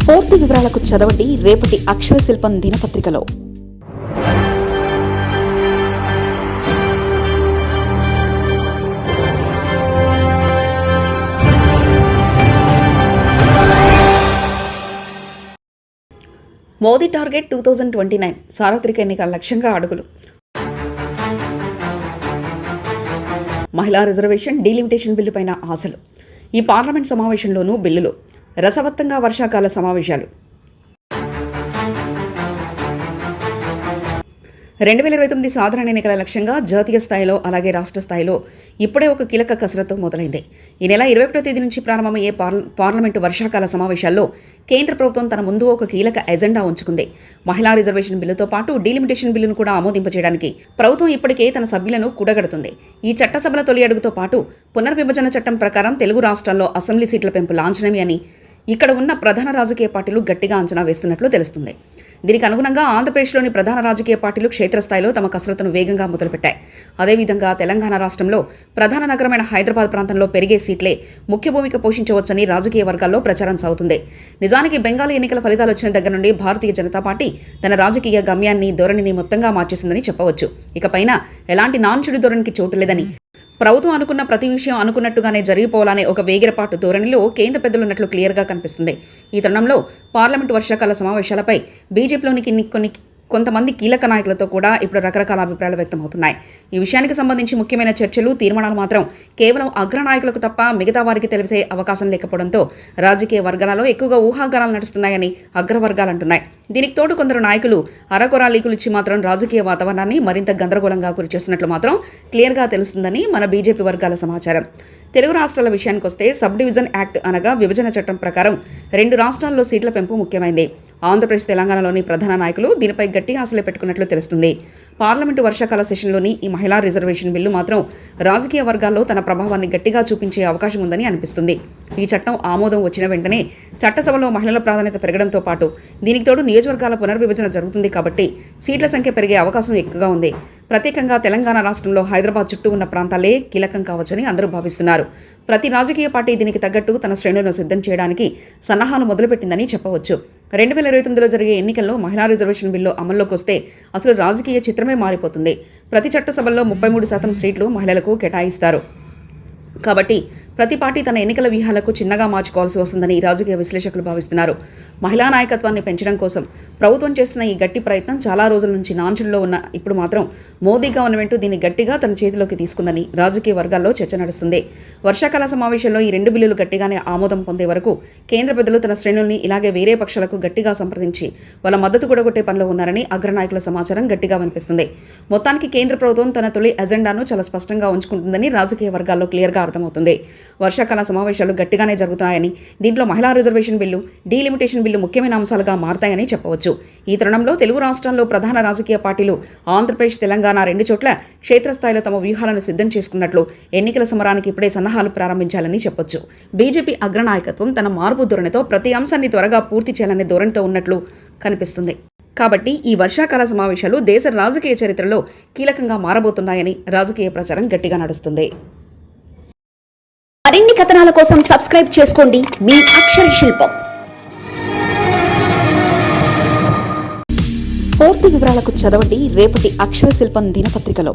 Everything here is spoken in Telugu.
పూర్తి వివరాలకు చదవండి రేపటి అక్షర శిల్పం దినపత్రికలో. మోదీ టార్గెట్ 2029 సార్వత్రిక ఎన్నికల లక్ష్యంగా అడుగులు. మహిళా రిజర్వేషన్ డీలిమిటేషన్ బిల్లుపైన ఆశలు. ఈ పార్లమెంట్ సమావేశంలోనూ బిల్లులు. రసవత్తంగా వర్షాకాల సమావేశాలు. 2029 సాధారణ ఎన్నికల లక్ష్యంగా జాతీయ స్థాయిలో అలాగే రాష్ట్ర స్థాయిలో ఇప్పుడే ఒక కీలక కసరత్తు మొదలైంది. ఈ నెల 21వ తేదీ నుంచి ప్రారంభమయ్యే పార్లమెంటు వర్షాకాల సమావేశాల్లో కేంద్ర ప్రభుత్వం తన ముందు ఒక కీలక ఎజెండా ఉంచుకుంది. మహిళా రిజర్వేషన్ బిల్లుతో పాటు డీలిమిటేషన్ బిల్లును కూడా ఆమోదింపచేయడానికి ప్రభుత్వం ఇప్పటికే తన సభ్యులను కూడగడుతుంది. ఈ చట్టసభల తొలి అడుగుతో పాటు పునర్విభజన చట్టం ప్రకారం తెలుగు రాష్ట్రాల్లో అసెంబ్లీ సీట్ల పెంపు లాంఛనమే అని ఇక్కడ ఉన్న ప్రధాన రాజకీయ పార్టీలు గట్టిగా అంచనా వేస్తున్నట్లు తెలుస్తుంది. దీనికి అనుగుణంగా ఆంధ్రప్రదేశ్లోని ప్రధాన రాజకీయ పార్టీలు క్షేత్రస్థాయిలో తమ కసరత్తును వేగంగా మొదలుపెట్టాయి. అదేవిధంగా తెలంగాణ రాష్ట్రంలో ప్రధాన నగరమైన హైదరాబాద్ ప్రాంతంలో పెరిగే సీట్లే ముఖ్య భూమిక పోషించవచ్చని రాజకీయ వర్గాల్లో ప్రచారం సాగుతుంది. నిజానికి బెంగాలీ ఎన్నికల ఫలితాలు వచ్చిన దగ్గర నుండి భారతీయ జనతా పార్టీ తన రాజకీయ గమ్యాన్ని ధోరణిని మొత్తంగా మార్చేసిందని చెప్పవచ్చు. ఇకపైన ఎలాంటి నాన్చుడి ధోరణికి చోటు లేదని, ప్రభుత్వం అనుకున్న ప్రతి విషయం అనుకున్నట్టుగానే జరిగిపోవాలనే ఒక వేగిరపాటు ధోరణిలో కేంద్ర పెద్దలున్నట్లు క్లియర్గా కనిపిస్తుంది. ఈ తరుణంలో పార్లమెంటు వర్షాకాల సమావేశాలపై బీజేపీలోని కొంతమంది కీలక నాయకులతో కూడా ఇప్పుడు రకరకాల అభిప్రాయాలు వ్యక్తమవుతున్నాయి. ఈ విషయానికి సంబంధించి ముఖ్యమైన చర్చలు, తీర్మానాలు మాత్రం కేవలం అగ్రనాయకులకు తప్ప మిగతా వారికి తెలిసే అవకాశం లేకపోవడంతో రాజకీయ వర్గాలలో ఎక్కువగా ఊహాగానాలు నడుస్తున్నాయని అగ్రవర్గాలు అంటున్నాయి. దీనికి తోడు కొందరు నాయకులు అరకొరా లీకులు ఇచ్చి మాత్రం రాజకీయ వాతావరణాన్ని మరింత గందరగోళంగా గురిచేస్తున్నట్లు మాత్రం క్లియర్గా తెలుస్తుందని మన బీజేపీ వర్గాల సమాచారం. తెలుగు రాష్ట్రాల విషయానికి వస్తే సబ్ డివిజన్ యాక్ట్ అనగా విభజన చట్టం ప్రకారం 2 రాష్ట్రాల్లో సీట్ల పెంపు ముఖ్యమైంది. ఆంధ్రప్రదేశ్, తెలంగాణలోని ప్రధాన నాయకులు దీనిపై గట్టి ఆశలు పెట్టుకున్నట్లు తెలుస్తుంది. పార్లమెంటు వర్షాకాల సెషన్లోని ఈ మహిళా రిజర్వేషన్ బిల్లు మాత్రం రాజకీయ వర్గాల్లో తన ప్రభావాన్ని గట్టిగా చూపించే అవకాశం ఉందని అనిపిస్తుంది. ఈ చట్టం ఆమోదం వచ్చిన వెంటనే చట్టసభలో మహిళల ప్రాధాన్యత పెరగడంతో పాటు దీనికి తోడు నియోజకవర్గాల పునర్విభజన జరుగుతుంది కాబట్టి సీట్ల సంఖ్య పెరిగే అవకాశం ఎక్కువగా ఉంది. ప్రత్యేకంగా తెలంగాణ రాష్ట్రంలో హైదరాబాద్ చుట్టూ ఉన్న ప్రాంతాలే కీలకం కావచ్చని అందరూ భావిస్తున్నారు. ప్రతి రాజకీయ పార్టీ దీనికి తగ్గట్టు తన శ్రేణులను సిద్ధం చేయడానికి సన్నాహాలు మొదలుపెట్టిందని చెప్పవచ్చు. 2029లో జరిగే ఎన్నికల్లో మహిళా రిజర్వేషన్ బిల్లు అమల్లోకి వస్తే అసలు రాజకీయ చిత్రమే మారిపోతుంది. ప్రతి చట్టసభల్లో 33% సీట్లు మహిళలకు కేటాయిస్తారు. కాబట్టి ప్రతి పార్టీ తన ఎన్నికల వ్యూహాలకు చిన్నగా మార్చుకోవాల్సి వస్తుందని రాజకీయ విశ్లేషకులు భావిస్తున్నారు. మహిళా నాయకత్వాన్ని పెంచడం కోసం ప్రభుత్వం చేస్తున్న ఈ గట్టి ప్రయత్నం చాలా రోజుల నుంచి నాంచుల్లో ఉన్న ఇప్పుడు మాత్రం మోదీ గవర్నమెంట్ దీన్ని గట్టిగా తన చేతిలోకి తీసుకుందని రాజకీయ వర్గాల్లో చర్చ నడుస్తుంది. వర్షాకాల సమావేశంలో ఈ 2 బిల్లులు గట్టిగానే ఆమోదం పొందే వరకు కేంద్ర పెద్దలు తన శ్రేణుల్ని ఇలాగే వేరే పక్షాలకు గట్టిగా సంప్రదించి వాళ్ళ మద్దతు కూడగొట్టే పనిలో ఉన్నారని అగ్రనాయకుల సమాచారం గట్టిగా వినిపిస్తుంది. మొత్తానికి కేంద్ర ప్రభుత్వం తన తొలి ఎజెండాను చాలా స్పష్టంగా ఉంచుకుంటుందని రాజకీయ వర్గాల్లో క్లియర్గా అర్థమవుతుంది. వర్షాకాల సమావేశాలు గట్టిగానే జరుగుతాయని, దీంట్లో మహిళా రిజర్వేషన్ బిల్లు, డీలిమిటేషన్ బిల్లు ముఖ్యమైన అంశాలుగా మారతాయని చెప్పవచ్చు. ఈ తరుణంలో తెలుగు రాష్ట్రాల్లో ప్రధాన రాజకీయ పార్టీలు ఆంధ్రప్రదేశ్, తెలంగాణ 2 చోట్ల క్షేత్రస్థాయిలో తమ వ్యూహాలను సిద్ధం చేసుకున్నట్లు ఎన్నికల సమరానికి ఇప్పుడే సన్నాహాలు ప్రారంభించాలని చెప్పొచ్చు. బీజేపీ అగ్రనాయకత్వం తన మార్పు ధోరణితో ప్రతి అంశాన్ని త్వరగా పూర్తి చేయాలనే ధోరణితో ఉన్నట్లు కనిపిస్తుంది. కాబట్టి ఈ వర్షాకాల సమావేశాలు దేశ రాజకీయ చరిత్రలో కీలకంగా మారబోతున్నాయని రాజకీయ ప్రచారం గట్టిగా నడుస్తుంది. మరిన్ని కథనాల కోసం సబ్స్క్రైబ్ చేసుకోండి మీ అక్షర శిల్పం. పూర్తి వివరాలకు చదవండి రేపటి అక్షర శిల్పం దినపత్రికలో.